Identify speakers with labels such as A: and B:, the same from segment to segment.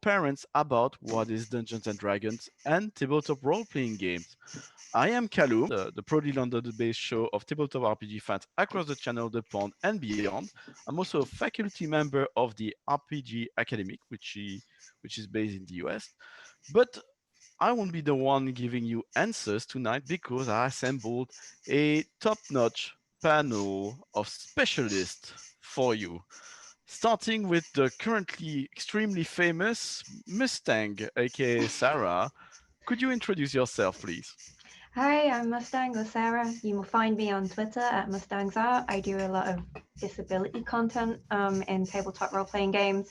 A: parents about what is Dungeons and Dragons and tabletop role-playing games. I am Kaloum, the proudly London-based show of tabletop RPG fans across the channel, the pond, and beyond. I'm also a faculty member of the RPG Academic, which is based in the US. But I won't be the one giving you answers tonight because I assembled a top-notch panel of specialists for you. Starting with the currently extremely famous Mustang, aka Sarah. Could you introduce yourself, please?
B: Hi, I'm Mustang or Sarah. You will find me on Twitter at Mustang's Art. I do a lot of disability content in tabletop role playing games.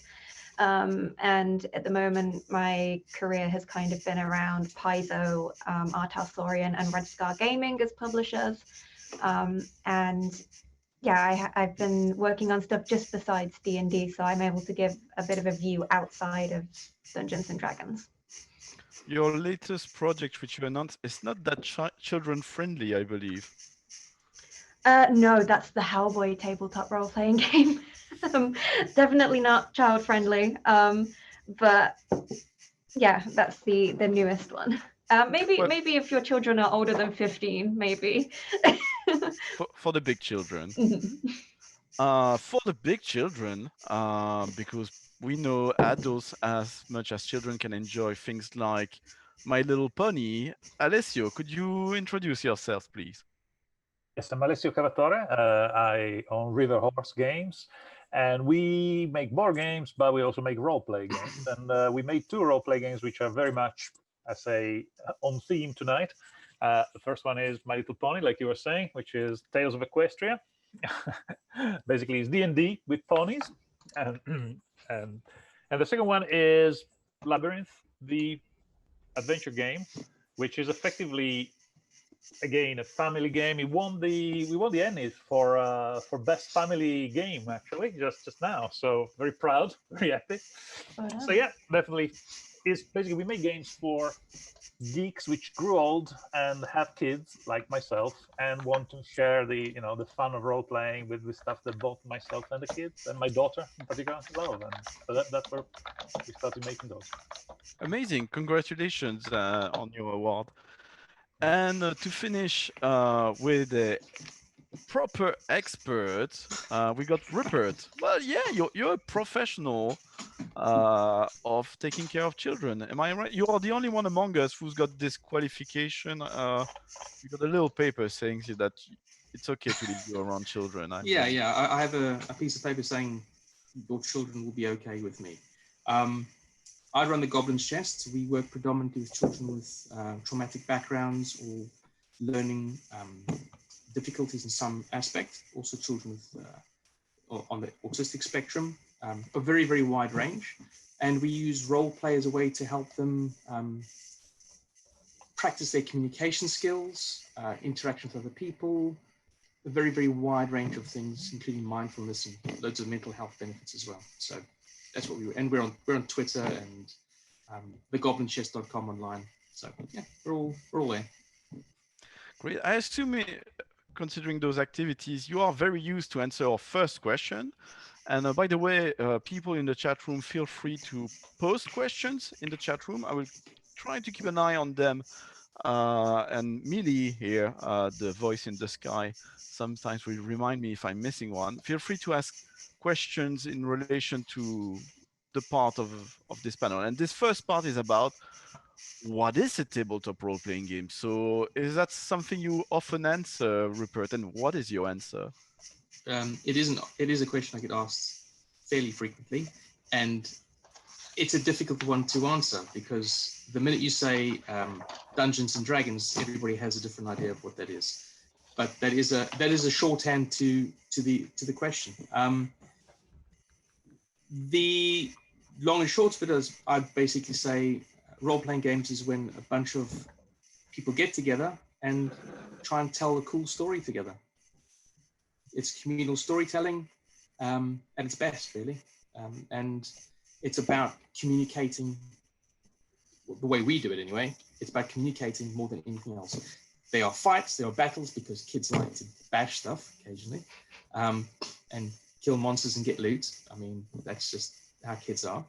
B: And at the moment, my career has kind of been around Paizo, Art Alsorian, and Red Scar Gaming as publishers. And yeah, I've been working on stuff just besides D&D, so I'm able to give a bit of a view outside of Dungeons and Dragons.
A: Your latest project, which you announced, is not that children friendly, I believe.
B: No, that's the Hellboy tabletop role playing game. Definitely not child friendly. But yeah, that's the newest one. Maybe
A: Well,
B: maybe if your children are older than 15, maybe.
A: for the big children. For the big children, because we know adults as much as children can enjoy things like My Little Pony. Alessio, could you introduce yourself, please?
C: Yes, I'm Alessio Cavatore. I own River Horse Games, and we make board games, but we also make role-play games. And we made two role-play games, which are very much, I say, on theme tonight. The first one is My Little Pony, like you were saying, which is Tales of Equestria. Basically, it's D&D with ponies, and and and the second one is Labyrinth, the adventure game, which is effectively again a family game. We won the Emmys for best family game actually just now. So very proud, very happy. So yeah, definitely is basically we make games for geeks which grew old and have kids like myself and want to share the fun of role playing with stuff that both myself and the kids and my daughter in particular love. And so that's where we started making those.
A: Amazing. Congratulations on your award. And to finish with a proper expert, we got Rupert. Well, yeah, you're a professional of taking care of children. Am I right? You are the only one among us who's got this qualification. You got a little paper saying that it's okay to leave you around children.
D: I have a piece of paper saying your children will be okay with me. I run the Goblin's Chest. We work predominantly with children with traumatic backgrounds or learning difficulties in some aspect. Also children with on the autistic spectrum, a very, very wide range. And we use role play as a way to help them practice their communication skills, interaction with other people, a very, very wide range of things, including mindfulness and loads of mental health benefits as well. So that's what we were. And we're on Twitter and thegoblinchest.com online. So yeah, we're all there.
A: Great. I assume, considering those activities, you are very used to answer our first question. And by the way, people in the chat room, feel free to post questions in the chat room. I will try to keep an eye on them. And Millie here, the voice in the sky, sometimes will remind me if I'm missing one. Feel free to ask questions in relation to the part of this panel. And this first part is about what is a tabletop role-playing game? So is that something you often answer, Rupert? And what is your answer?
D: It is a question I get asked fairly frequently, and it's a difficult one to answer because the minute you say Dungeons and Dragons, everybody has a different idea of what that is. But that is a shorthand to the question. The long and short of it is, I basically say role-playing games is when a bunch of people get together and try and tell a cool story together. It's communal storytelling at its best, really. And it's about communicating the way we do it anyway. It's about communicating more than anything else. There are fights, there are battles because kids like to bash stuff occasionally and kill monsters and get loot. I mean, that's just how kids are.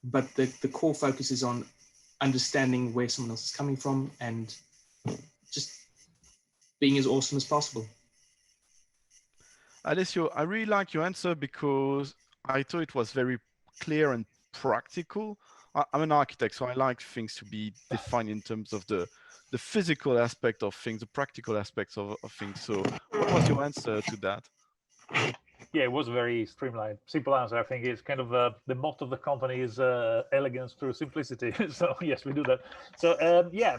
D: but the core focus is on understanding where someone else is coming from and just being as awesome as possible.
A: Alessio, I really like your answer because I thought it was very clear and practical. I'm an architect, so I like things to be defined in terms of the physical aspect of things, the practical aspects of things. So what was your answer to that?
C: Yeah, it was very streamlined. Simple answer. I think it's kind of the motto of the company is elegance through simplicity. So yes, we do that. So yeah,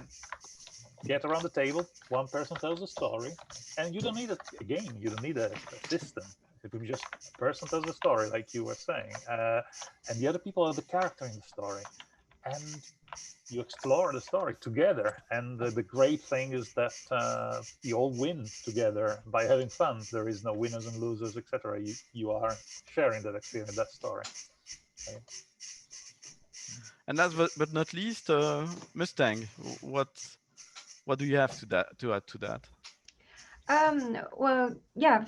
C: get around the table. One person tells a story, and you don't need a game. You don't need a system. It will be just a person tells a story, like you were saying, and the other people are the character in the story, and you explore the story together. And the great thing is that you all win together by having fun. There is no winners and losers, etc. You are sharing that experience, that story. Okay.
A: And last but not least, Mustang, what do you have to add to that?
B: Well, yeah,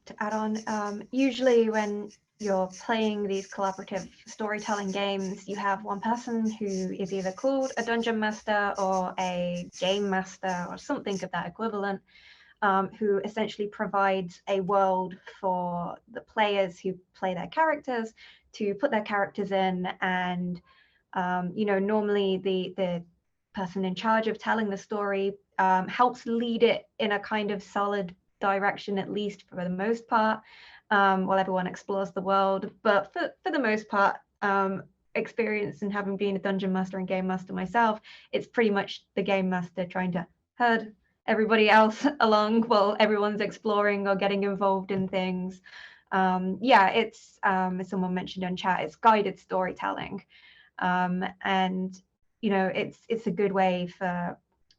B: to add on, usually when you're playing these collaborative storytelling games, you have one person who is either called a dungeon master or a game master or something of that equivalent, who essentially provides a world for the players who play their characters to put their characters in. And, normally the person in charge of telling the story helps lead it in a kind of solid direction, at least for the most part, while everyone explores the world. But for the most part, experience and having been a dungeon master and game master myself, it's pretty much the game master trying to herd everybody else along while everyone's exploring or getting involved in things. It's as someone mentioned in chat, it's guided storytelling, and it's a good way for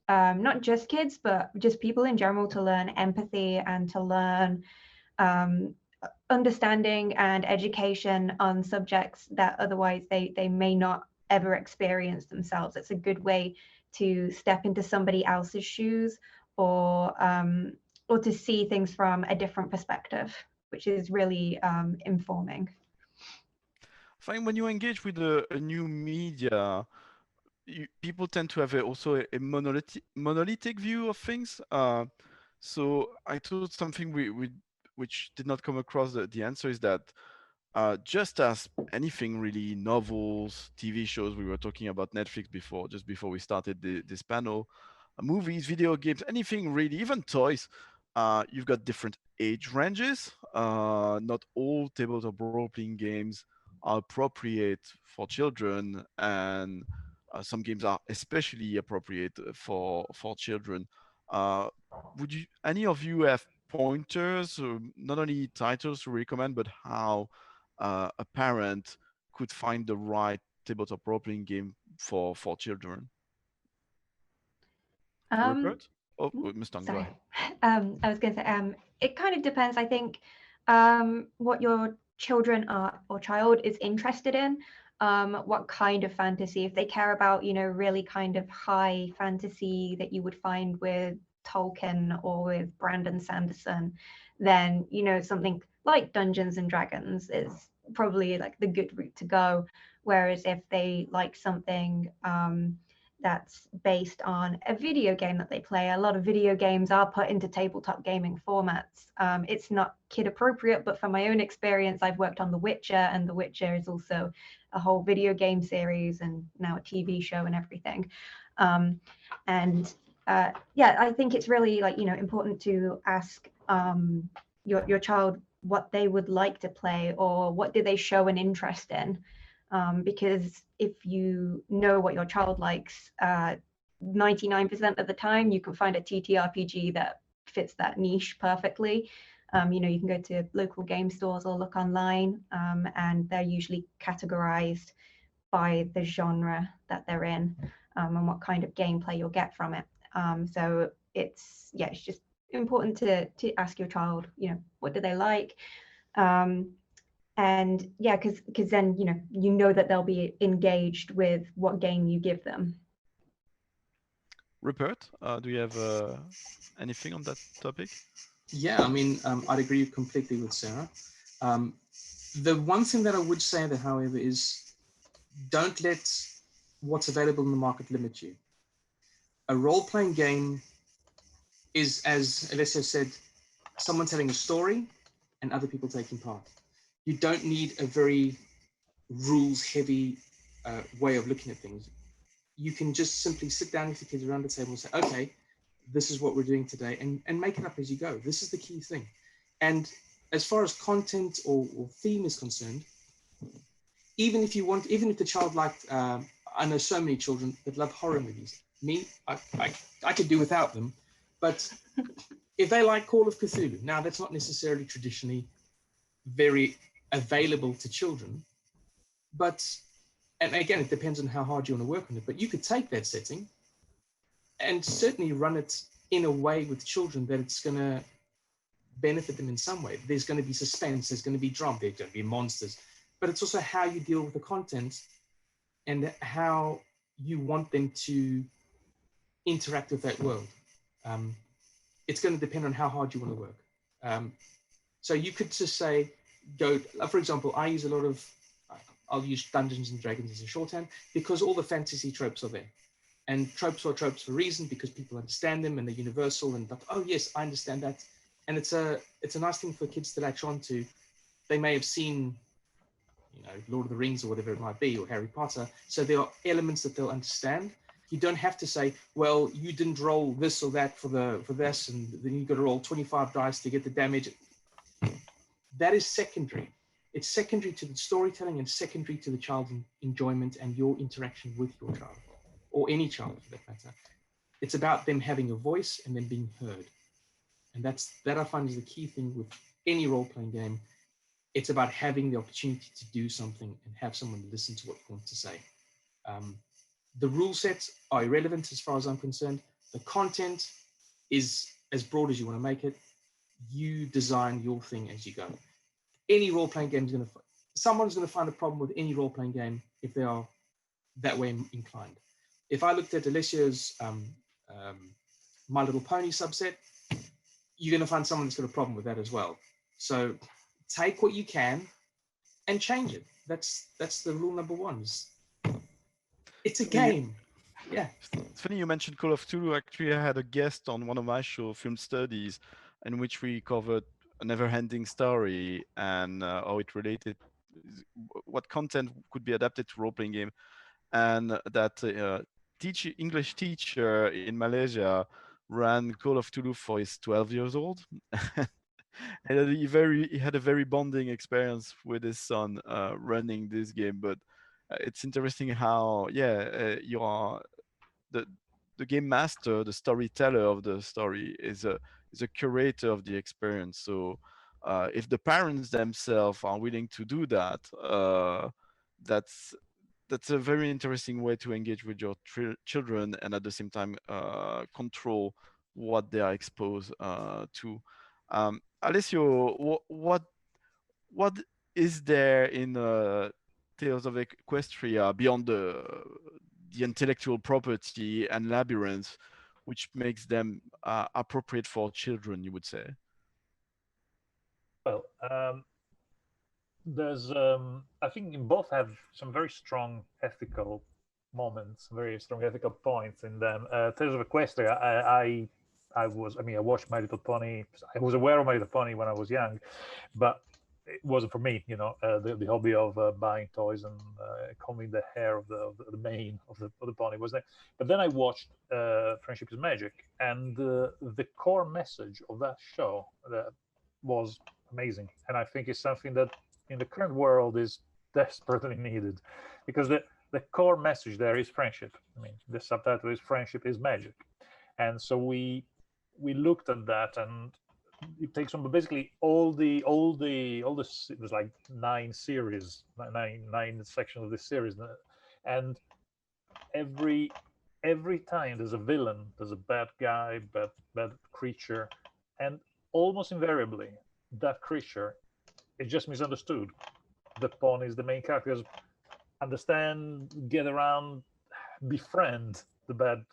B: not just kids but just people in general to learn empathy and to learn understanding and education on subjects that otherwise they may not ever experience themselves. It's a good way to step into somebody else's shoes or to see things from a different perspective, which is really informing.
A: I find when you engage with a new media, people tend to have also a monolithic view of things. So I thought something which did not come across the answer is that just as anything really, novels, TV shows, we were talking about Netflix before, just before we started this panel, movies, video games, anything really, even toys, you've got different age ranges. Not all tabletop role-playing games are appropriate for children, and some games are especially appropriate for children. Uh, would you, any of you have pointers, not only titles to recommend, but how a parent could find the right tabletop role-playing game for children?
B: Um,
A: Rupert? Oh, Mustang, go
B: Sorry.
A: ahead.
B: I was going to say, it kind of depends, I think, what your children are or child is interested in, what kind of fantasy. If they care about, really kind of high fantasy that you would find with Tolkien or with Brandon Sanderson, then, something like Dungeons and Dragons is probably like the good route to go. Whereas if they like something, that's based on a video game that they play. A lot of video games are put into tabletop gaming formats. It's not kid appropriate, but from my own experience, I've worked on The Witcher, and The Witcher is also a whole video game series and now a TV show and everything. I think it's really important to ask your child what they would like to play or what do they show an interest in. Because if you know what your child likes, 99% of the time you can find a TTRPG that fits that niche perfectly. You can go to local game stores or look online, and they're usually categorized by the genre that they're in, and what kind of gameplay you'll get from it. So it's just important to ask your child, what do they like? And because then you know that they'll be engaged with what game you give them.
A: Rupert, do you have anything on that topic?
D: Yeah, I mean, I'd agree completely with Sarah. The one thing that I would say, that, however, is don't let what's available in the market limit you. A role-playing game is, as Alessio said, someone telling a story and other people taking part. You don't need a very rules-heavy way of looking at things. You can just simply sit down with the kids around the table and say, okay, this is what we're doing today, and make it up as you go. This is the key thing. And as far as content or theme is concerned, even if the child liked, I know so many children that love horror movies. Me, I could do without them. But if they like Call of Cthulhu, now that's not necessarily traditionally very available to children, but, and again, it depends on how hard you want to work on it, but you could take that setting and certainly run it in a way with children that it's going to benefit them in some way. There's going to be suspense, there's going to be drama, there's going to be monsters, but it's also how you deal with the content and how you want them to interact with that world. It's going to depend on how hard you want to work. So you could just say, for example, I use a lot of, I'll use Dungeons and Dragons as a shorthand because all the fantasy tropes are there. And tropes are tropes for a reason because people understand them and they're universal and like, oh yes, I understand that. And it's a nice thing for kids to latch on to. They may have seen, Lord of the Rings or whatever it might be, or Harry Potter. So there are elements that they'll understand. You don't have to say, well, you didn't roll this or that for this, and then you've got to roll 25 dice to get the damage. That is secondary. It's secondary to the storytelling and secondary to the child's enjoyment and your interaction with your child, or any child for that matter. It's about them having a voice and them being heard. And that I find is the key thing with any role-playing game. It's about having the opportunity to do something and have someone listen to what you want to say. The rule sets are irrelevant as far as I'm concerned. The content is as broad as you want to make it. You design your thing as you go. Any role-playing game is someone's going to find a problem with any role-playing game if they are that way inclined. If I looked at Alessio's My Little Pony subset, you're going to find someone that's got a problem with that as well. So take what you can and change it. That's the rule number one. It's a game. Yeah.
A: It's funny you mentioned Call of Cthulhu. Actually, I had a guest on one of my shows, Film Studies, in which we covered a never-ending story and how it related, what content could be adapted to role-playing game, and that English teacher in Malaysia ran Call of Cthulhu for his 12 years old. And he had a very bonding experience with his son running this game. But it's interesting how you are the game master, the storyteller of the story is a curator of the experience. So if the parents themselves are willing to do that, that's a very interesting way to engage with your children and at the same time control what they are exposed to. Alessio, what is there in Tales of Equestria beyond the intellectual property and labyrinth, which makes them appropriate for children, you would say?
C: Well, there's I think in both have some very strong ethical moments, very strong ethical points in them. Tales of Equestria, I watched My Little Pony. I was aware of My Little Pony when I was young, but it wasn't for me, the hobby of buying toys and combing the hair of the mane of the pony was there. But then I watched Friendship is Magic, and the core message of that show was amazing, and I think it's something that in the current world is desperately needed, because the core message there is friendship. I mean, the subtitle is Friendship is Magic, and so we looked at that, and it takes on basically all the it was like nine sections of this series, and every time there's a villain, there's a bad guy, bad creature, and almost invariably that creature is just misunderstood. The pawn is the main characters understand, get around, befriend the bad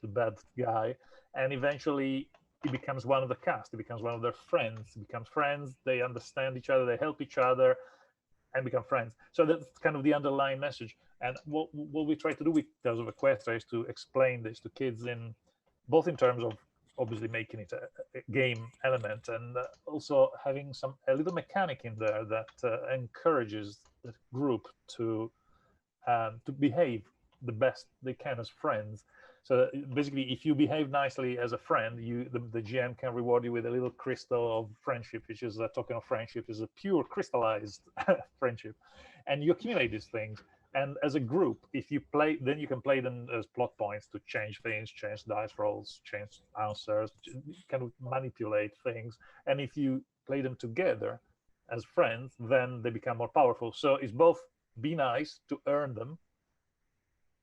C: guy, and eventually he becomes one of the cast. He becomes one of their friends. He becomes friends. They understand each other. They help each other, and become friends. So that's kind of the underlying message. And what we try to do with Tales of Equestria is to explain this to kids, in both in terms of obviously making it a game element, and also having a little mechanic in there that encourages the group to behave the best they can as friends. So basically, if you behave nicely as a friend, the GM can reward you with a little crystal of friendship, which is a token of friendship, is a pure crystallized friendship, and you accumulate these things. And as a group, if you play, then you can play them as plot points to change things, change dice rolls, change answers, kind of manipulate things. And if you play them together as friends, then they become more powerful. So it's both be nice to earn them,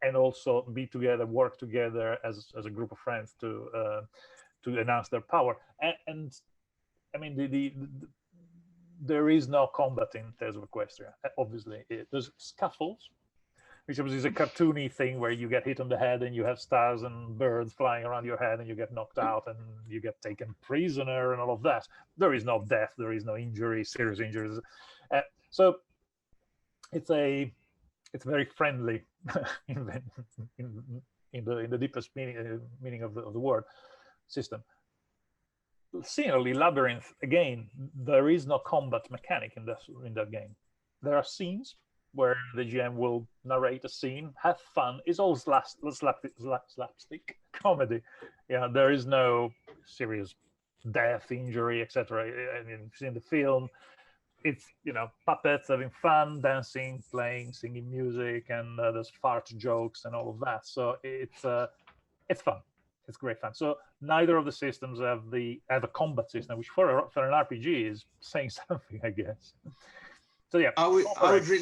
C: and also be together, work together as a group of friends to enhance their power. And I mean, there is no combat in Tales of Equestria. Obviously, there's scuffles, which is a cartoony thing where you get hit on the head and you have stars and birds flying around your head and you get knocked out and you get taken prisoner and all of that. There is no death, there is no injury, serious injuries. So it's very friendly in the deepest meaning of the word system. Similarly, Labyrinth, again, there is no combat mechanic in that game. There are scenes where the GM will narrate a scene, have fun. It's all slapstick comedy. Yeah, there is no serious death, injury, etc. I mean, in the film, it's puppets having fun, dancing, playing, singing music, and there's fart jokes and all of that. So it's fun. It's great fun. So neither of the systems have a combat system, which for an RPG is saying something, I guess. So yeah,
D: I would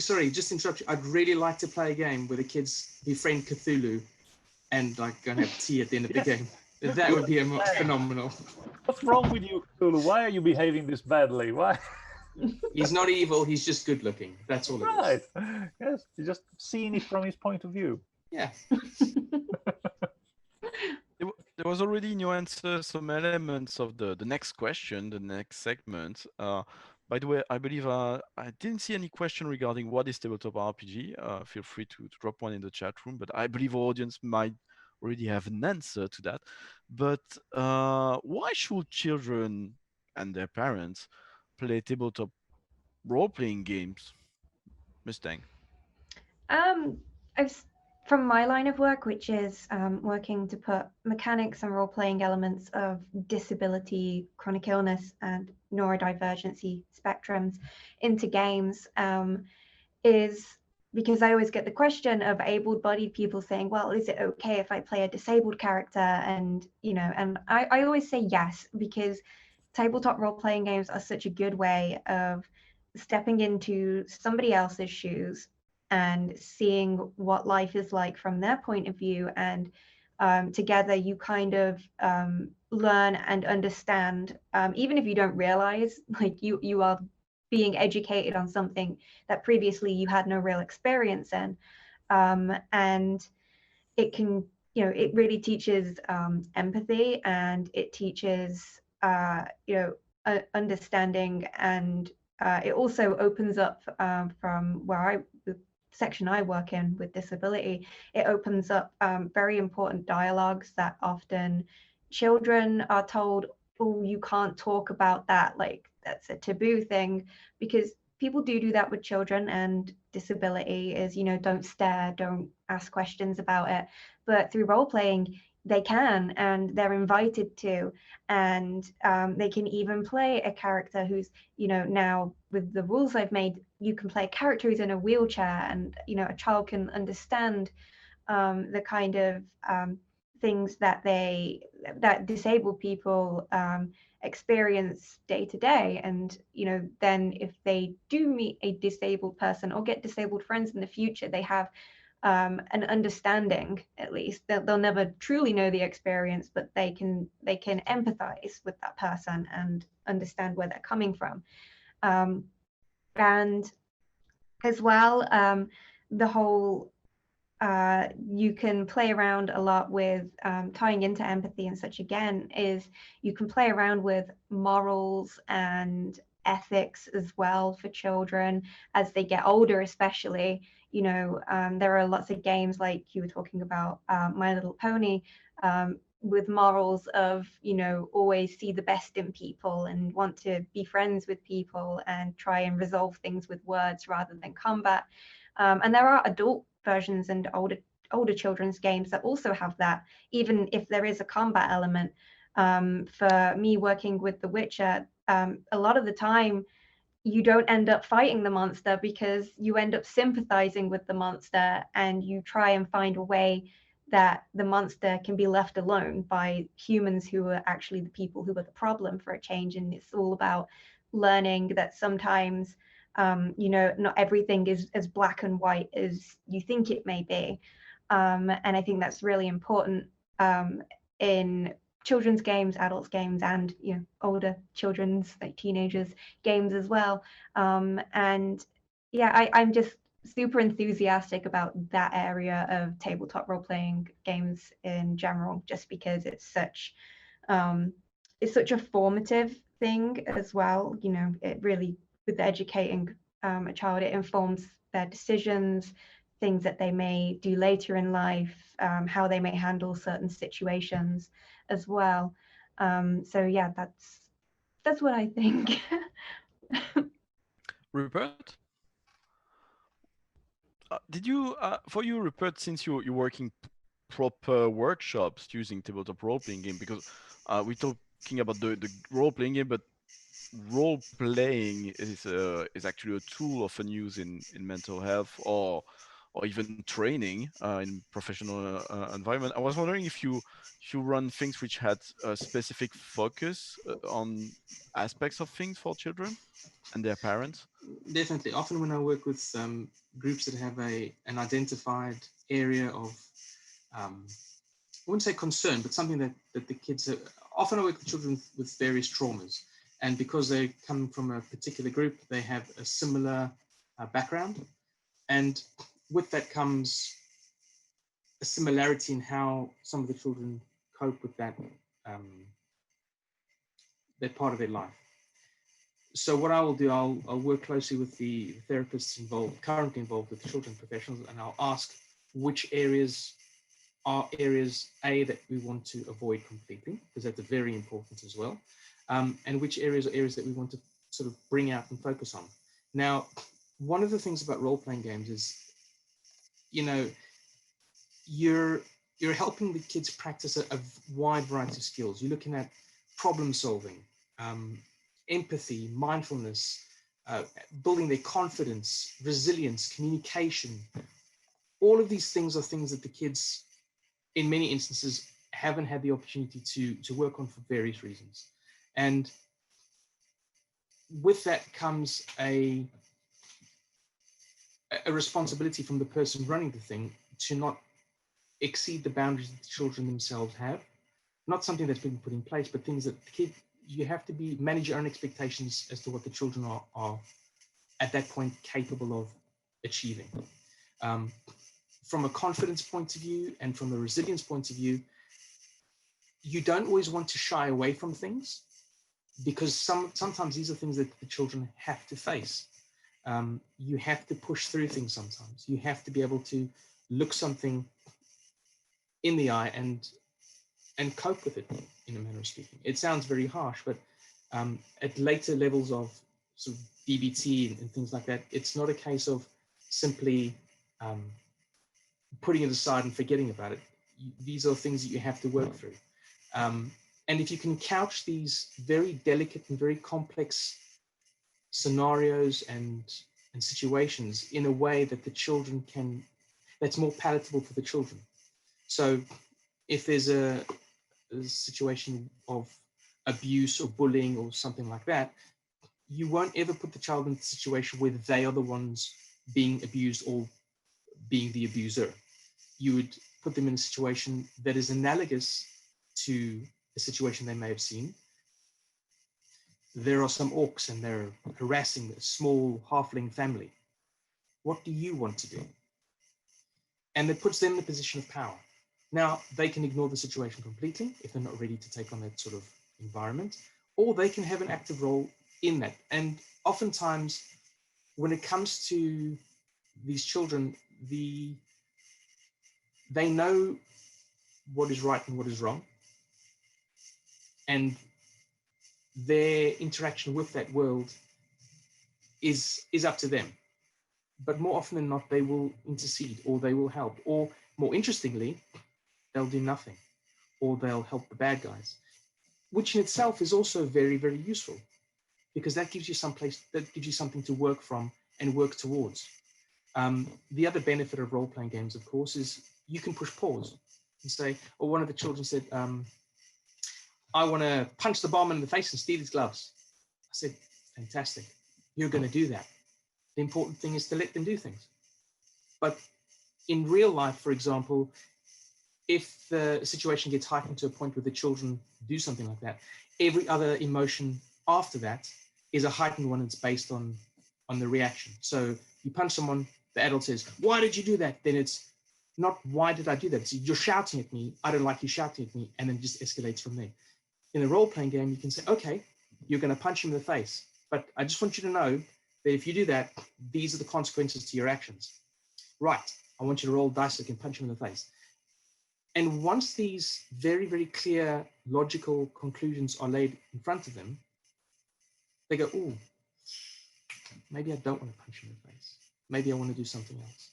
D: sorry, just interrupt you. I'd really like to play a game where the kids befriend Cthulhu and like go and have tea at the end of the game. That would be phenomenal.
C: What's wrong with you, Cthulhu? Why are you behaving this badly? Why?
D: He's not evil. He's just good looking. That's all it is.
C: Right. Yes, you're just seeing it from his point of view.
D: Yeah.
A: There was already in your answer some elements of the next question, the next segment. By the way, I believe I didn't see any question regarding what is tabletop RPG. Feel free to drop one in the chat room, but I believe our audience might already have an answer to that. But why should children and their parents play tabletop role-playing games? Mustang.
B: From my line of work, which is working to put mechanics and role-playing elements of disability, chronic illness, and neurodivergency spectrums into games, is because I always get the question of able-bodied people saying, well, is it okay if I play a disabled character? And, and I always say yes, because tabletop role-playing games are such a good way of stepping into somebody else's shoes and seeing what life is like from their point of view. And together you kind of learn and understand, even if you don't realize, like you are being educated on something that previously you had no real experience in. And it can, it really teaches empathy, and it teaches, understanding, and it also opens up from where the section I work in with disability, it opens up very important dialogues that often children are told, oh, you can't talk about that, like that's a taboo thing, because people do that with children, and disability is, don't stare, don't ask questions about it. But through role playing, they can, and they're invited to, and they can even play a character who's, now with the rules I've made, you can play a character who's in a wheelchair, and a child can understand the kind of things that disabled people experience day to day. And then if they do meet a disabled person or get disabled friends in the future, they have an understanding. At least they'll never truly know the experience, but they can empathize with that person and understand where they're coming from. And as well, the whole you can play around a lot with tying into empathy and such, again, is you can play around with morals and ethics as well for children as they get older, especially. You know, there are lots of games like you were talking about, My Little Pony, with morals of, you know, always see the best in people and want to be friends with people and try and resolve things with words rather than combat. And there are adult versions and older children's games that also have that, even if there is a combat element. For me, working with The Witcher, a lot of the time you don't end up fighting the monster because you end up sympathizing with the monster, and you try and find a way that the monster can be left alone by humans who are actually the people who are the problem for a change. And it's all about learning that sometimes, you know, not everything is as black and white as you think it may be. And I think that's really important in children's games, adults games, and, you know, older children's, like teenagers games as well. And yeah, I'm just super enthusiastic about that area of tabletop role-playing games in general, just because it's such a formative thing as well. You know, it really, with educating a child, it informs their decisions, things that they may do later in life, how they may handle certain situations as well. So yeah, that's what I think.
A: Rupert, did you for you, Rupert, since you're working proper workshops using tabletop role playing game, because we're talking about the role playing game, but role playing is actually a tool often used in mental health or even training in professional environment. I was wondering if you run things which had a specific focus on aspects of things for children and their parents.
D: Definitely. Often when I work with groups that have an identified area of, I wouldn't say concern, but something that the kids are, often I work with children with various traumas. And because they come from a particular group, they have a similar background. And with that comes a similarity in how some of the children cope with that part of their life. So what I will do, I'll work closely with the therapists currently involved with children professionals, and I'll ask which areas are areas that we want to avoid completely, because that's very important as well, and which areas are areas that we want to sort of bring out and focus on. Now, one of the things about role-playing games is, you know, you're helping the kids practice a wide variety of skills. You're looking at problem solving, empathy, mindfulness, building their confidence, resilience, communication. All of these things are things that the kids, in many instances, haven't had the opportunity to work on for various reasons. And with that comes a responsibility from the person running the thing to not exceed the boundaries that the children themselves have. Not something that's been put in place, but things that the kid, you have to manage your own expectations as to what the children are at that point capable of achieving. From a confidence point of view and from a resilience point of view, you don't always want to shy away from things, because sometimes these are things that the children have to face. You have to push through things sometimes. You have to be able to look something in the eye and cope with it, in a manner of speaking. It sounds very harsh, but at later levels of sort of DBT and things like that, it's not a case of simply putting it aside and forgetting about it. These are things that you have to work through. And if you can couch these very delicate and very complex scenarios and situations in a way that the children that's more palatable for the children. So if there's a situation of abuse or bullying or something like that, you won't ever put the child in a situation where they are the ones being abused or being the abuser. You would put them in a situation that is analogous to a situation they may have seen. There are some orcs and they're harassing a small halfling family. What do you want to do? And it puts them in a position of power. Now, they can ignore the situation completely if they're not ready to take on that sort of environment, or they can have an active role in that. And oftentimes, when it comes to these children, they know what is right and what is wrong, and their interaction with that world is up to them. But more often than not, they will intercede, or they will help, or more interestingly, they'll do nothing, or they'll help the bad guys, which in itself is also very, very useful, because that gives you something to work from and work towards. The other benefit of role-playing games, of course, is you can push pause and say, or one of the children said, I want to punch the barman in the face and steal his gloves. I said, fantastic, you're going to do that. The important thing is to let them do things. But in real life, for example, if the situation gets heightened to a point where the children do something like that, every other emotion after that is a heightened one. It's based on the reaction. So you punch someone, the adult says, why did you do that? Then it's not, why did I do that? It's, you're shouting at me. I don't like you shouting at me. And then it just escalates from there. In a role-playing game, you can say, okay, you're going to punch him in the face. But I just want you to know that if you do that, these are the consequences to your actions. Right. I want you to roll dice so you can punch him in the face. And once these very, very clear, logical conclusions are laid in front of them, they go, oh, maybe I don't want to punch him in the face. Maybe I want to do something else.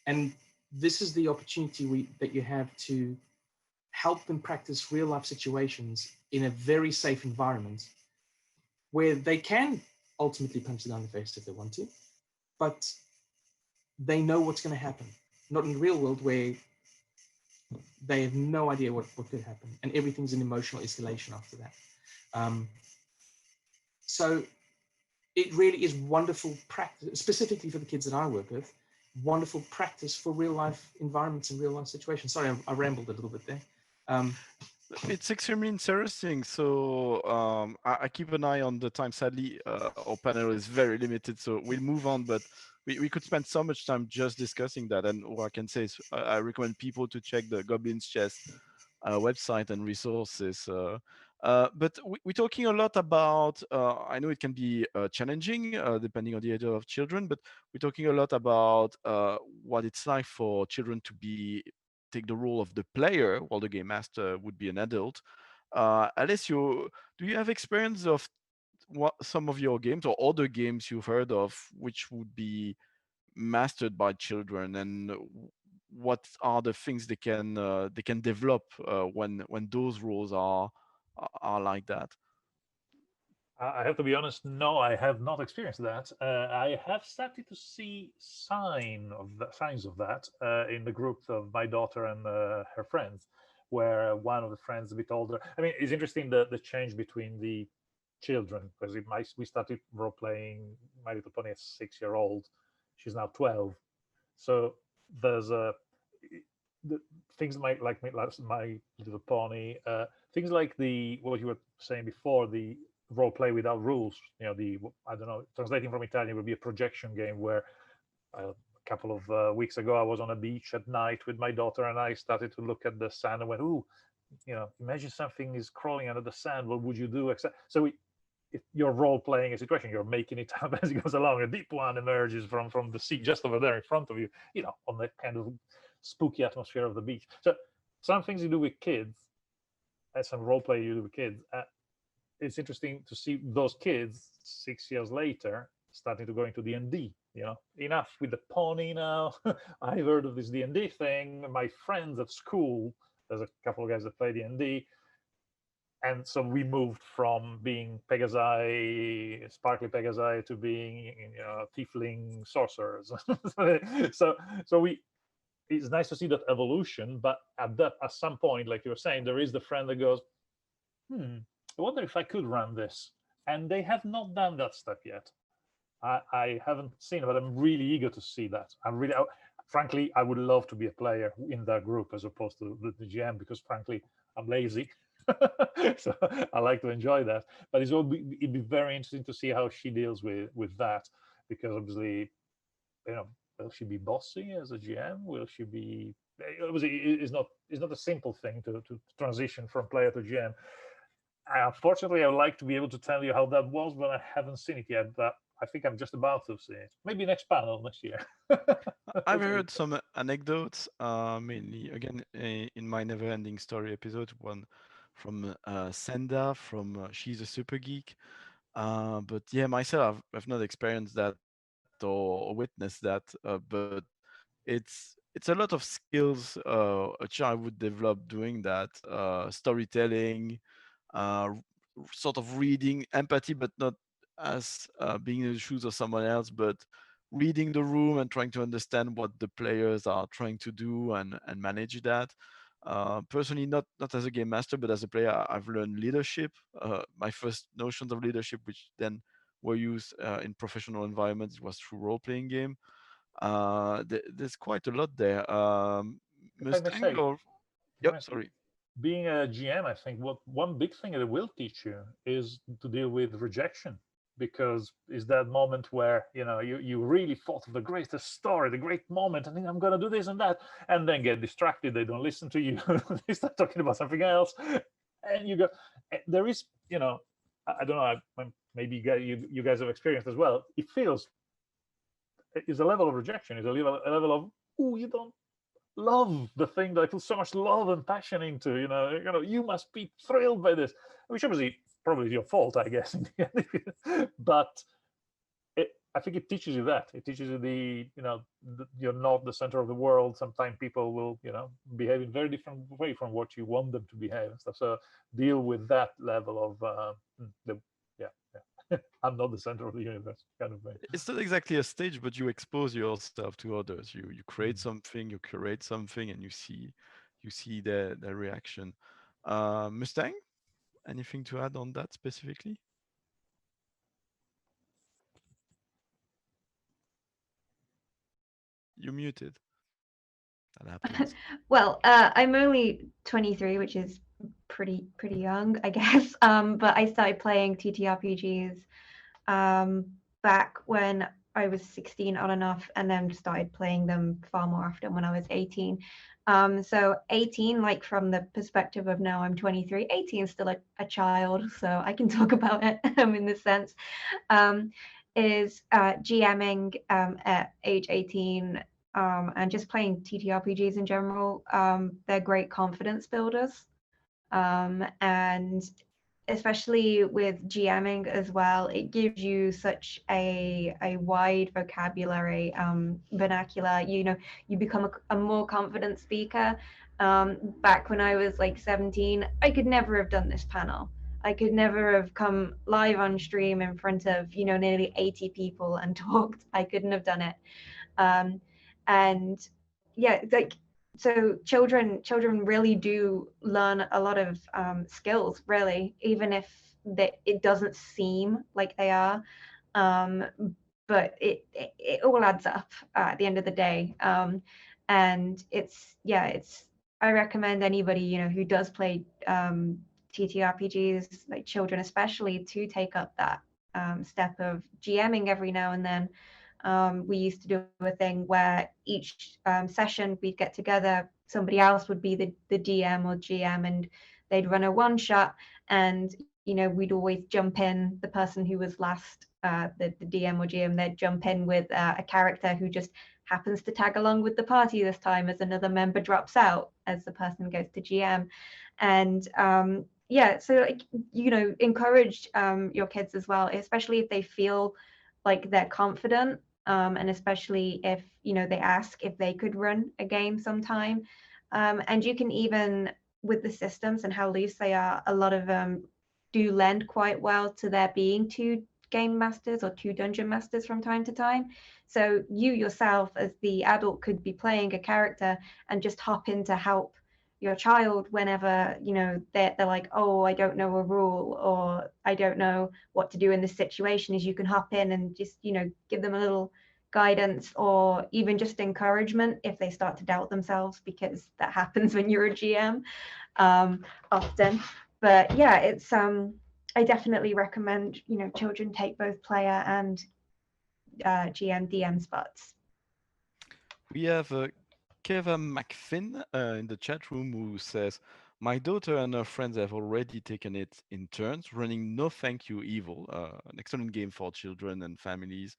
D: And this is the opportunity that you have to help them practice real life situations in a very safe environment where they can ultimately punch them down the face if they want to, but they know what's going to happen. Not in the real world where they have no idea what could happen, and everything's an emotional escalation after that. So it really is wonderful practice, specifically for the kids that I work with, wonderful practice for real life environments and real life situations. Sorry, I rambled a little bit there.
A: It's extremely interesting. So I keep an eye on the time. Sadly, our panel is very limited, so we'll move on. But we could spend so much time just discussing that. And what I can say is I recommend people to check the Goblin's Chest website and resources. But we're talking a lot about, I know it can be challenging depending on the age of children, but we're talking a lot about what it's like for children to take the role of the player while the game master would be an adult. Alessio, do you have experience of some of your games or other games you've heard of which would be mastered by children, and what are the things they can develop when those roles are like that?
C: I have to be honest, no, I have not experienced that. I have started to see signs of that in the group of my daughter and her friends, where one of the friends a bit older. I mean, it's interesting the change between the children, because we started role playing My Little Pony at 6-year-old. She's now 12, so there's the things like My Little Pony, things like what you were saying before, the role play without rules. You know, I don't know, translating from Italian would be a projection game where a couple of weeks ago I was on a beach at night with my daughter, and I started to look at the sand and went, ooh, you know, imagine something is crawling under the sand. What would you do? So if you're role playing a situation, you're making it up as it goes along. A deep one emerges from the sea just over there in front of you, you know, on the kind of spooky atmosphere of the beach. So some things you do with kids, and some role play you do with kids. It's interesting to see those kids 6 years later starting to go into D&D. You know, enough with the pony now. I've heard of this D&D thing. My friends at school, there's a couple of guys that play D&D. And so we moved from being Pegasi, sparkly Pegasi, to being, you know, tiefling sorcerers. so it's nice to see that evolution. But at some point, like you were saying, there is the friend that goes, I wonder if I could run this. And they have not done that step yet. I haven't seen it, but I'm really eager to see that. Frankly, I would love to be a player in that group as opposed to the GM, because frankly, I'm lazy. So I like to enjoy that. But it'd be very interesting to see how she deals with that, because obviously, you know, will she be bossy as a GM? Will she be? Obviously, it's not a simple thing to transition from player to GM. Unfortunately, I would like to be able to tell you how that was, but I haven't seen it yet. But I think I'm just about to see it. Maybe next panel next year.
A: I've heard some anecdotes, mainly again in my never-ending story episode, one from Senda from She's a Super Geek. But yeah, myself, I've not experienced that or witnessed that, but it's a lot of skills a child would develop doing that. Storytelling, sort of reading, empathy, but not as being in the shoes of someone else, but reading the room and trying to understand what the players are trying to do and manage that. Personally, not as a game master, but as a player, I've learned leadership. My first notions of leadership, which then were used in professional environments, was through role-playing game. There's quite a lot there.
C: If I may
A: Mustang
C: say,
A: or
C: if I
A: yep,
C: may say,
A: sorry.
C: being a GM, I think what one big thing it will teach you is to deal with rejection, because it's that moment where you really thought of the greatest story, the great moment, and think I'm going to do this and that, and then get distracted. They don't listen to you. They start talking about something else, and you go. There is, I don't know. Maybe you guys have experienced as well. It feels is a level of rejection. Is a level of, oh, you don't love the thing that I put so much love and passion into. You must be thrilled by this, which obviously probably is your fault, I guess, in the end. But I think it teaches you that. It teaches you you're not the center of the world. Sometimes people will, behave in very different way from what you want them to behave and stuff. So deal with that level of yeah. I'm not the center of the universe kind of thing.
A: It's not exactly a stage, but you expose yourself to others. You create
C: Mm.
A: something, you curate something, and you see their reaction. Mustang, anything to add on that specifically? You muted. That happens.
B: Well, I'm only 23, which is pretty young, I guess. But I started playing TTRPGs back when I was 16 on and off, and then started playing them far more often when I was 18. So 18, like from the perspective of now I'm 23, 18 is still a child, so I can talk about it in this sense. Is GMing at age 18 and just playing TTRPGs in general. They're great confidence builders. And especially with GMing as well, it gives you such a wide vocabulary, vernacular. You become a more confident speaker. Back when I was like 17, I could never have done this panel. I could never have come live on stream in front of nearly 80 people and talked. I couldn't have done it. And yeah, like, so children really do learn a lot of skills, really, even if it doesn't seem like they are. But it all adds up at the end of the day. And it's I recommend anybody who does play TTRPGs, like children especially, to take up that step of GMing every now and then. We used to do a thing where each session we'd get together, somebody else would be the DM or GM, and they'd run a one shot, and we'd always jump in. The person who was last, the DM or GM, they'd jump in with a character who just happens to tag along with the party this time, as another member drops out as the person goes to GM. And so like, encourage your kids as well, especially if they feel like they're confident, and especially if they ask if they could run a game sometime. And you can even, with the systems and how loose they are, a lot of them do lend quite well to there being two game masters or two dungeon masters from time to time. So you yourself as the adult could be playing a character and just hop in to help your child whenever they're like, oh, I don't know a rule, or I don't know what to do in this situation. Is you can hop in and just give them a little guidance, or even just encouragement if they start to doubt themselves, because that happens when you're a GM often. But yeah, it's I definitely recommend children take both player and GM DM spots.
A: We have Kevin McFinn in the chat room who says, My daughter and her friends have already taken it in turns, running No Thank You Evil, an excellent game for children and families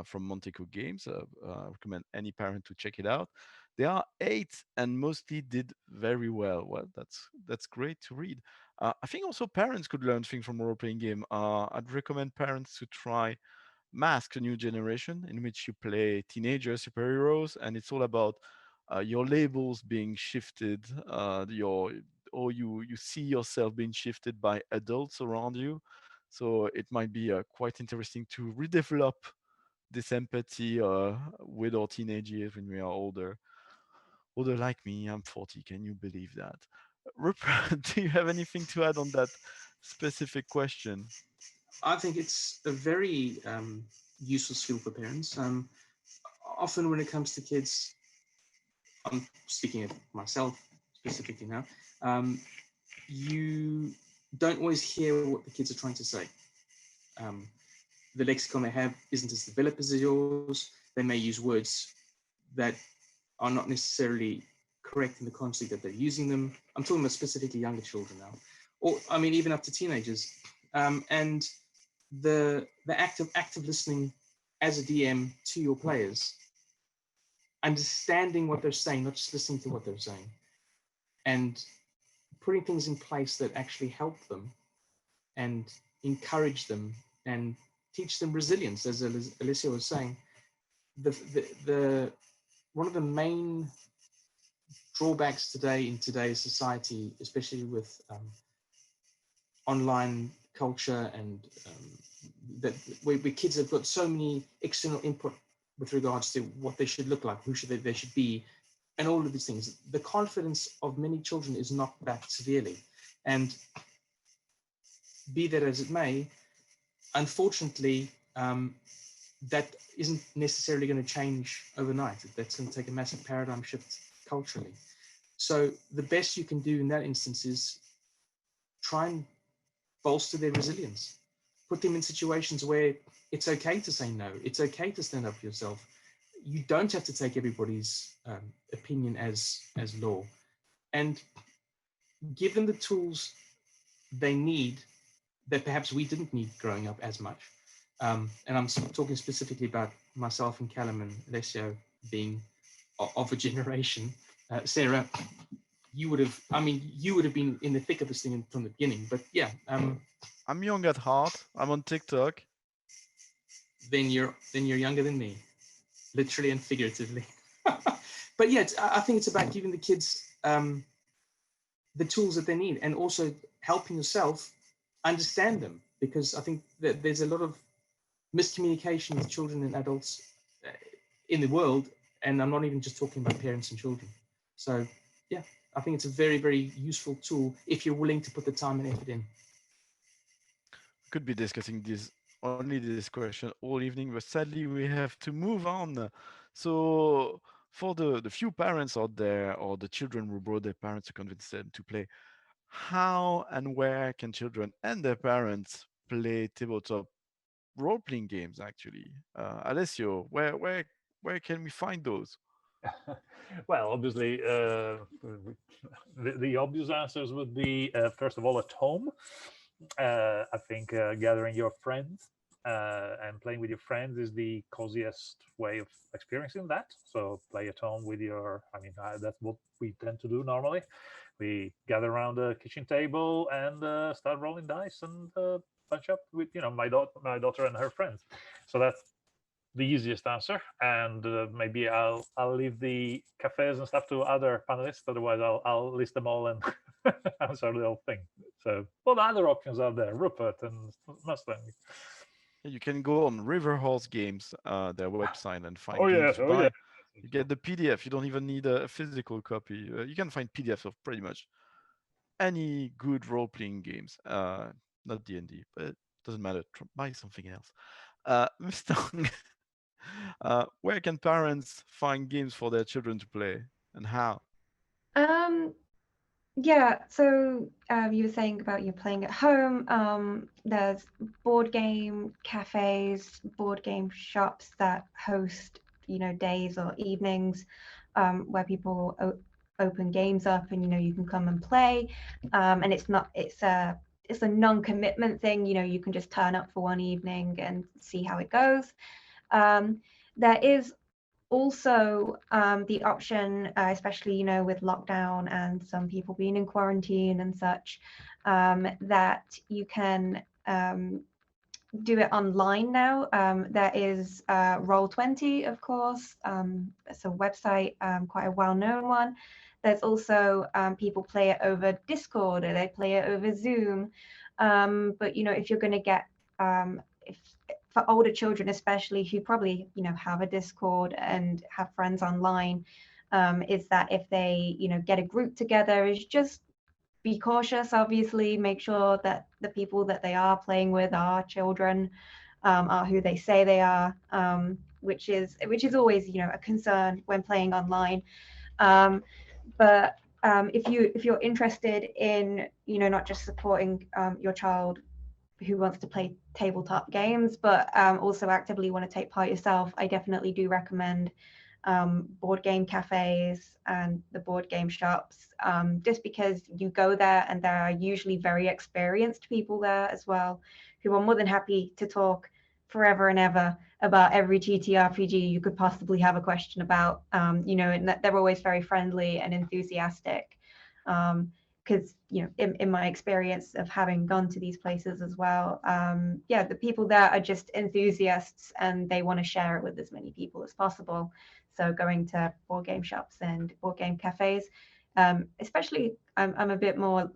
A: from Monteco Games. I recommend any parent to check it out. They are 8 and mostly did very well. Well, that's great to read. I think also parents could learn things from a role-playing game. I'd recommend parents to try Mask, a new generation, in which you play teenager superheroes, and it's all about your labels being shifted, your or you see yourself being shifted by adults around you. So it might be quite interesting to redevelop this empathy with our teenage years when we are older. Older like me, I'm 40. Can you believe that? Rupert, do you have anything to add on that specific question?
D: I think it's a very useful skill for parents. Often when it comes to kids, I'm speaking of myself specifically now, you don't always hear what the kids are trying to say. Um, the lexicon they have isn't as developed as yours. They may use words that are not necessarily correct in the context that they're using them. I'm talking about specifically younger children now, or I mean even up to teenagers. And the act of active listening as a DM to your players, understanding what they're saying, not just listening to what they're saying, and putting things in place that actually help them and encourage them and teach them resilience, as Alicia was saying. The one of the main drawbacks today in today's society, especially with online culture and that where kids have got so many external input with regards to what they should look like, who should they should be, and all of these things. The confidence of many children is knocked back severely, and be that as it may, unfortunately, that isn't necessarily going to change overnight. That's going to take a massive paradigm shift culturally. So the best you can do in that instance is try and bolster their resilience. Put them in situations where it's okay to say no. It's okay to stand up for yourself. You don't have to take everybody's opinion as law, and give them the tools they need that perhaps we didn't need growing up as much. And I'm talking specifically about myself and Callum and Alessio being of a generation. Sarah, you would have, I mean, you would have been in the thick of this thing from the beginning. But yeah,
A: I'm young at heart. I'm on TikTok.
D: then you're younger than me, literally and figuratively. But yeah, I think it's about giving the kids the tools that they need, and also helping yourself understand them, because I think that there's a lot of miscommunication with children and adults in the world, and I'm not even just talking about parents and children. So yeah, I think it's a very, very useful tool if you're willing to put the time and effort in.
A: Could be discussing this question all evening, but sadly we have to move on. So for the few parents out there or the children who brought their parents to convince them to play, how and where can children and their parents play tabletop role-playing games actually? Alessio, where can we find those?
C: Well, obviously, the obvious answers would be first of all at home. I think gathering your friends and playing with your friends is the coziest way of experiencing that. So play at home with your. I mean, that's what we tend to do normally. We gather around the kitchen table and start rolling dice and bunch up with my daughter and her friends. So that's the easiest answer, and maybe I'll leave the cafes and stuff to other panelists. Otherwise, I'll list them all and answer the whole thing. So, what other options are there? Rupert and Mustang.
A: You can go on River Horse Games, their website, and find
C: Oh
A: games
C: yes,
A: to
C: oh
A: buy.
C: yeah.
A: You get the PDF. You don't even need a physical copy. You can find PDFs of pretty much any good role-playing games. Not D&D, but it doesn't matter. Buy something else. Mr. Where can parents find games for their children to play, and how?
B: Um, yeah, so you were saying about you playing at home. There's board game cafes, board game shops that host, days or evenings where people open games up, and you can come and play, and it's a non-commitment thing. You can just turn up for one evening and see how it goes. There is also the option, especially with lockdown and some people being in quarantine and such, that you can do it online now. There is Roll20, of course. It's a website, quite a well-known one. There's also people play it over Discord, or they play it over Zoom. But if you're going to get, if for older children especially, who probably have a Discord and have friends online, is that if they get a group together, is just be cautious. Obviously, make sure that the people that they are playing with are children, are who they say they are, which is always a concern when playing online. But if you're interested in not just supporting your child who wants to play tabletop games, but also actively want to take part yourself, I definitely do recommend board game cafes and the board game shops, just because you go there and there are usually very experienced people there as well, who are more than happy to talk forever and ever about every TTRPG you could possibly have a question about, and that they're always very friendly and enthusiastic. Because in my experience of having gone to these places as well, the people there are just enthusiasts and they want to share it with as many people as possible. So going to board game shops and board game cafes, especially I'm a bit more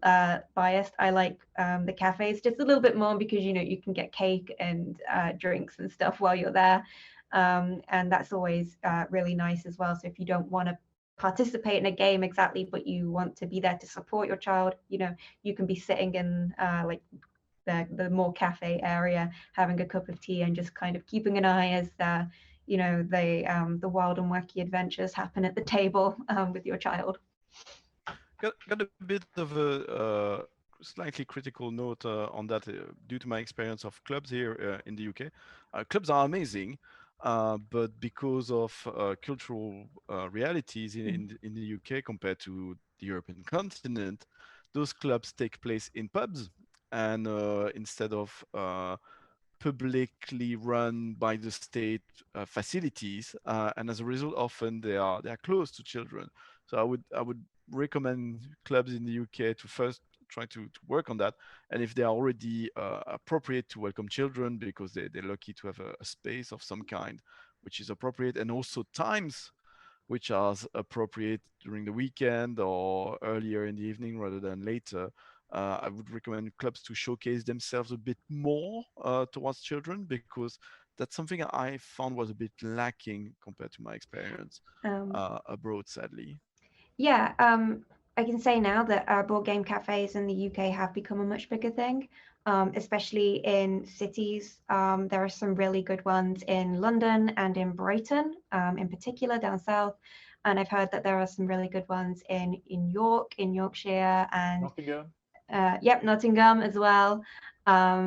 B: biased. I like the cafes just a little bit more because you can get cake and drinks and stuff while you're there, and that's always really nice as well. So if you don't want to participate in a game exactly, but you want to be there to support your child, you can be sitting in like the more cafe area, having a cup of tea and just kind of keeping an eye as the wild and wacky adventures happen at the table with your child.
A: Got a bit of a slightly critical note on that, due to my experience of clubs here in the UK. Clubs are amazing, but because of cultural realities in the UK compared to the European continent, those clubs take place in pubs, and instead of publicly run by the state facilities, and as a result, often they are close to children. So I would recommend clubs in the UK to first try to work on that, and if they are already appropriate to welcome children because they're lucky to have a space of some kind which is appropriate, and also times which are appropriate during the weekend or earlier in the evening rather than later. I would recommend clubs to showcase themselves a bit more towards children, because that's something I found was a bit lacking compared to my experience abroad, sadly.
B: Yeah, I can say now that board game cafes in the UK have become a much bigger thing, especially in cities. There are some really good ones in London and in Brighton, in particular down south. And I've heard that there are some really good ones in York, in Yorkshire, and
C: Nottingham.
B: Nottingham as well,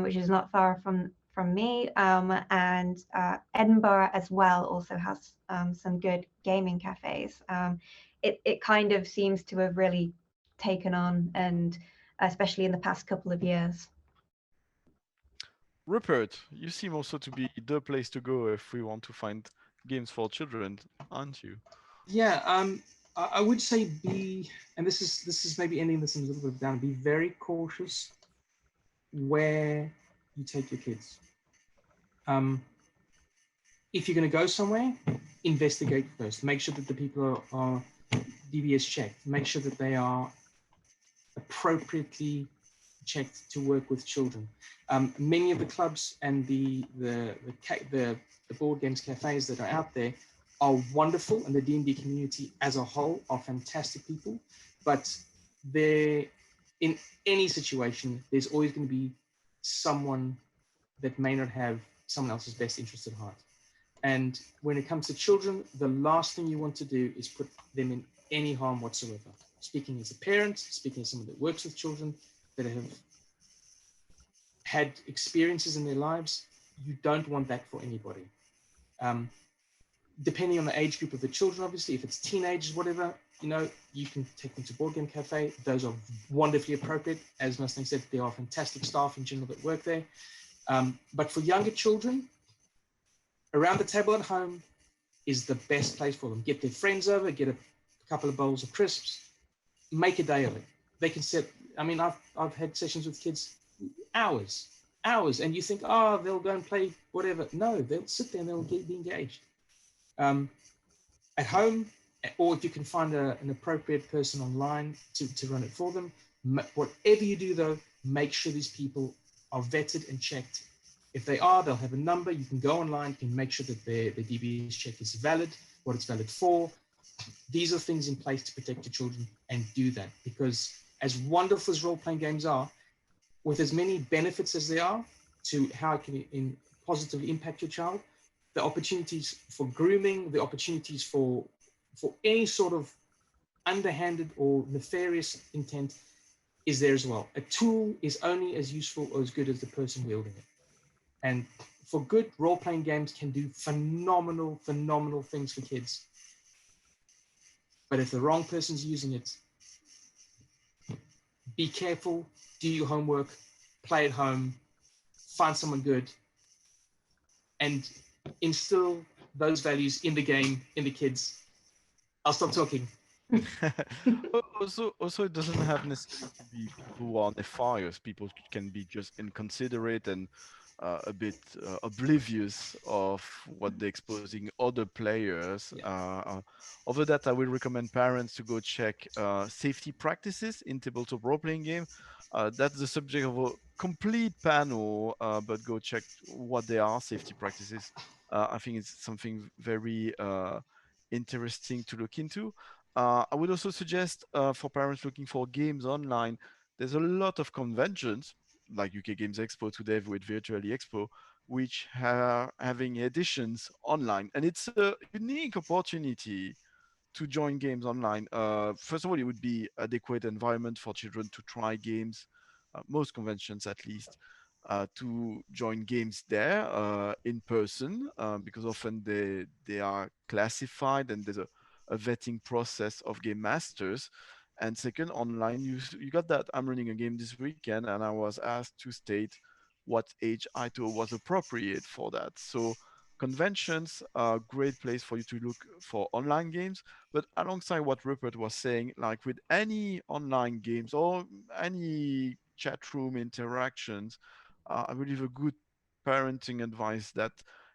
B: which is not far from me. And Edinburgh as well also has some good gaming cafes. It kind of seems to have really taken on, and especially in the past couple of years.
A: Rupert, you seem also to be the place to go if we want to find games for children, aren't you?
D: Yeah, I would say and this is maybe ending this in a little bit down. Be very cautious where you take your kids. If you're going to go somewhere, investigate first. Make sure that the people are DBS checked. Make sure that they are appropriately checked to work with children. Many of the clubs and the board games cafes that are out there are wonderful, and the D&D community as a whole are fantastic people. But in any situation, there's always going to be someone that may not have someone else's best interest at heart. And when it comes to children, the last thing you want to do is put them in any harm whatsoever. Speaking as a parent, speaking as someone that works with children that have had experiences in their lives, you don't want that for anybody. Depending on the age group of the children, obviously, if it's teenagers, whatever, you can take them to Board Game Cafe. Those are wonderfully appropriate. As Mustang said, there are fantastic staff in general that work there. But for younger children, around the table at home is the best place for them. Get their friends over, get a couple of bowls of crisps, make a day of it. They can sit. I mean, I've had sessions with kids hours, and you think, oh, they'll go and play whatever. No, they'll sit there and they'll be engaged. At home, or if you can find an appropriate person online to run it for them. Whatever you do, though, make sure these people are vetted and checked. If they are, they'll have a number. You can go online, you can make sure that their DBS check is valid, what it's valid for. These are things in place to protect your children, and do that, because as wonderful as role-playing games are, with as many benefits as they are to how it can positively impact your child, the opportunities for grooming, the opportunities for any sort of underhanded or nefarious intent is there as well. A tool is only as useful or as good as the person wielding it. And for good, role-playing games can do phenomenal, phenomenal things for kids. But if the wrong person's using it, be careful, do your homework, play at home, find someone good, and instill those values in the game, in the kids. I'll stop talking.
A: Also, it doesn't have necessarily to be people who are nefarious. People can be just inconsiderate and a bit oblivious of what they're exposing other players. Over that, I will recommend parents to go check safety practices in tabletop role-playing game. That's the subject of a complete panel, but go check what they are, safety practices. I think it's something very interesting to look into. I would also suggest for parents looking for games online, there's a lot of conventions like UK Games Expo today with Virtually Expo, which are having editions online. And it's a unique opportunity to join games online. First of all, it would be adequate environment for children to try games, most conventions at least, to join games there in person, because often they are classified and there's a vetting process of game masters. And second, online, you got that. I'm running a game this weekend, and I was asked to state what age I thought was appropriate for that. So conventions are a great place for you to look for online games. But alongside what Rupert was saying, like with any online games or any chat room interactions, I believe a good parenting advice that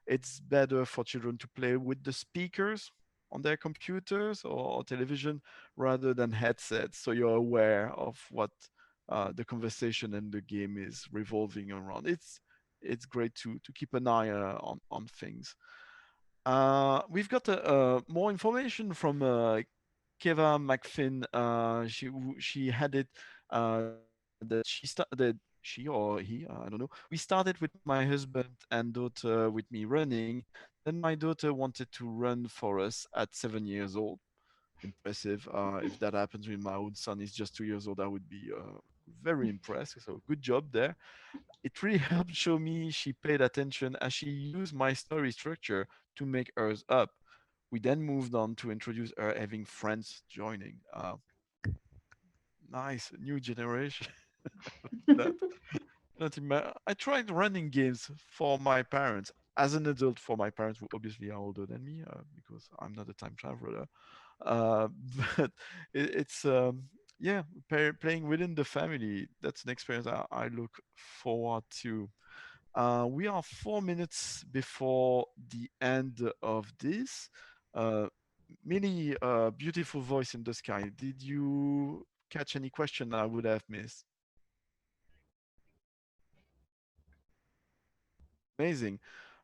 A: it's better for children to play with the speakers on their computers or television rather than headsets, so you're aware of what the conversation and the game is revolving around. It's great to keep an eye on things. We've got more information from Keva McFinn. She had it that she or he, I don't know. We started with my husband and daughter with me running. Then my daughter wanted to run for us at 7 years old. Impressive. If that happens with my own son, he's just 2 years old, I would be very impressed. So good job there. It really helped show me she paid attention as she used my story structure to make hers up. We then moved on to introduce her having friends joining. Nice, new generation. that. I tried running games for my parents as an adult for my parents who obviously are older than me because I'm not a time traveler. Uh, but it's yeah, playing within the family. That's an experience I look forward to. We are 4 minutes before the end of this. Uh, Mini, beautiful voice in the sky. Did you catch any question I would have missed? Amazing.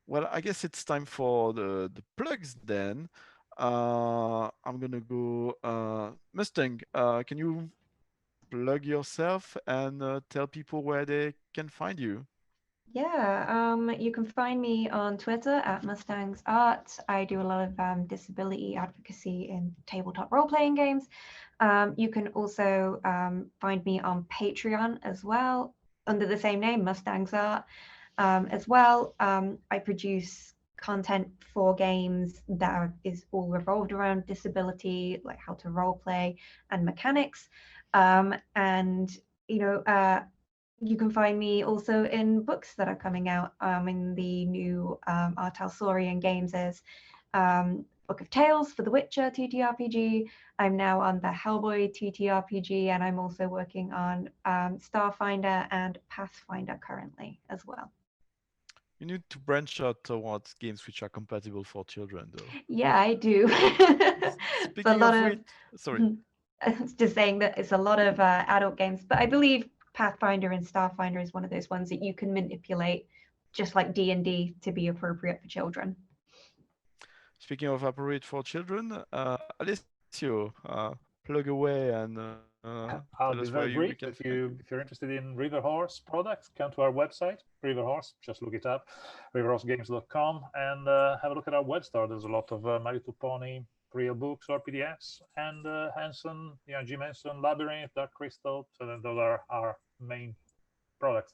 A: Well, I guess it's time for the plugs then. I'm gonna go Mustang. Can you plug yourself and tell people where they can find you?
B: Yeah, you can find me on Twitter at Mustangs Art. I do a lot of disability advocacy in tabletop role-playing games. You can also find me on Patreon as well, under the same name, Mustangs Art. As well, I produce content for games that is all revolved around disability, like how to role play and mechanics. And you can find me also in books that are coming out. In the new Artal Saurian Games is Book of Tales for The Witcher TTRPG. I'm now on the Hellboy TTRPG, and I'm also working on Starfinder and Pathfinder currently as well.
A: You need to branch out towards games which are compatible for children, though.
B: Yeah, I do.
A: Speaking of which, sorry.
B: Just saying that it's a lot of adult games, but I believe Pathfinder and Starfinder is one of those ones that you can manipulate, just like D&D, to be appropriate for children.
A: Speaking of appropriate for children, Alessio, plug away and
C: I'll
A: tell
C: be
A: us
C: very
A: where we
C: brief.
A: can
C: If
A: find you.
C: you're interested in River Horse products, come to our website, River Horse. Just look it up, riverhorsegames.com, and have a look at our web store. There's a lot of My Little Pony real books or PDFs, and Hanson, Jim Henson, Labyrinth, Dark Crystal. So those are our main products.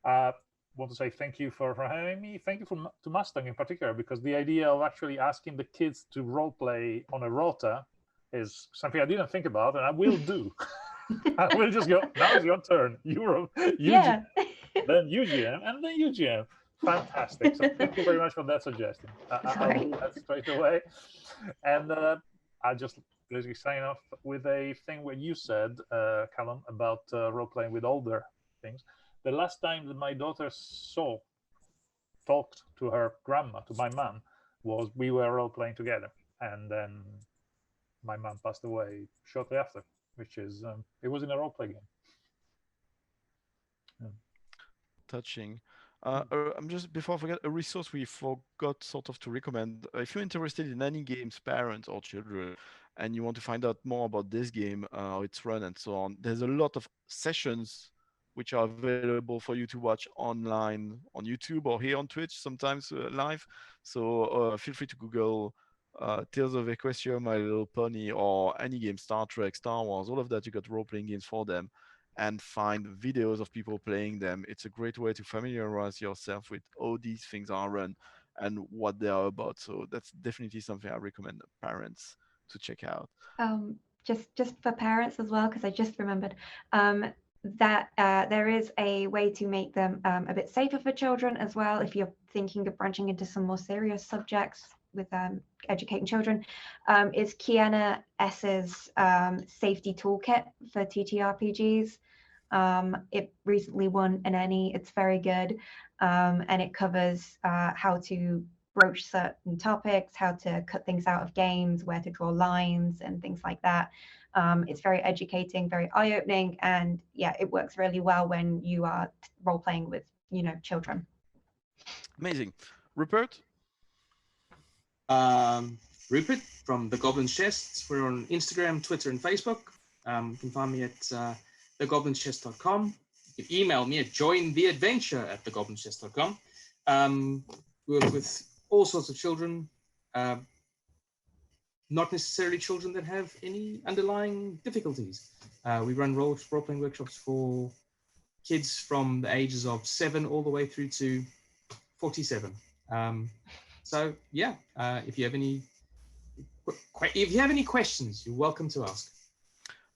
C: Want to say thank you for having me. Thank you to Mustang in particular, because the idea of actually asking the kids to role play on a rota is something I didn't think about, and I will do. I will just go, now it's your turn. You
B: Yeah.
C: then UGM, and then UGM. Fantastic. So thank you very much for that suggestion. I'll do that straight away. And I just basically sign off with a thing where you said, Callum, about role-playing with older things. The last time that my daughter talked to her grandma, to my mom, was we were role-playing together. And then my mom passed away shortly after, which is, it was in a role-play game. Yeah.
A: Touching. I'm just, before I forget, a resource we forgot sort of to recommend. If you're interested in any games, parents or children, and you want to find out more about this game, how it's run and so on, there's a lot of sessions which are available for you to watch online on YouTube or here on Twitch, sometimes live. So feel free to Google Tales of Equestria, My Little Pony, or any game, Star Trek, Star Wars, all of that. You got role-playing games for them, and find videos of people playing them. It's a great way to familiarize yourself with how these things are run and what they are about. So that's definitely something I recommend parents to check out.
B: Just for parents as well, because I just remembered that there is a way to make them a bit safer for children as well. If you're thinking of branching into some more serious subjects with educating children, is Kiana S's safety toolkit for TTRPGs. It recently won an Emmy. It's very good, and it covers how to broach certain topics, how to cut things out of games, where to draw lines and things like that. It's very educating, very eye-opening, and yeah, it works really well when you are role-playing with children.
A: Amazing. Rupert?
D: Rupert from The Goblin's Chests. We're on Instagram, Twitter, and Facebook. You can find me at thegoblinschest.com. You can email me at jointheadventure@thegoblinschest.com. We work with all sorts of children, not necessarily children that have any underlying difficulties. We run role-playing workshops for kids from the ages of 7 all the way through to 47. So yeah, if you have any questions, you're welcome to ask.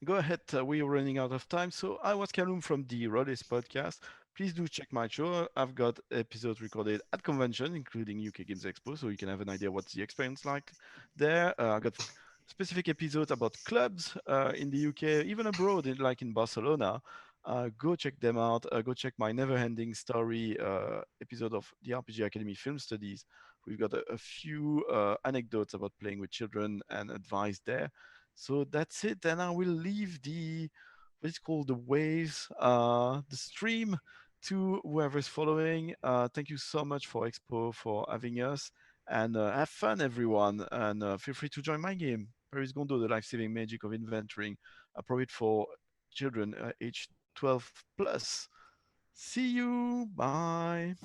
A: Go ahead, we are running out of time. So I was Callum from the Rolistes podcast. Please do check my show. I've got episodes recorded at convention, including UK Games Expo, so you can have an idea what's the experience like there. I've got specific episodes about clubs in the UK, even abroad, like in Barcelona. Go check them out. Go check my never-ending story episode of the RPG Academy Film Studies. We've got a few anecdotes about playing with children and advice there. So that's it. And I will leave the what's called the waves, the stream, to whoever's following. Thank you so much for Expo for having us, and have fun, everyone. And feel free to join my game, Paris Gondo, the life-saving magic of inventoring, appropriate for children age 12 plus. See you. Bye.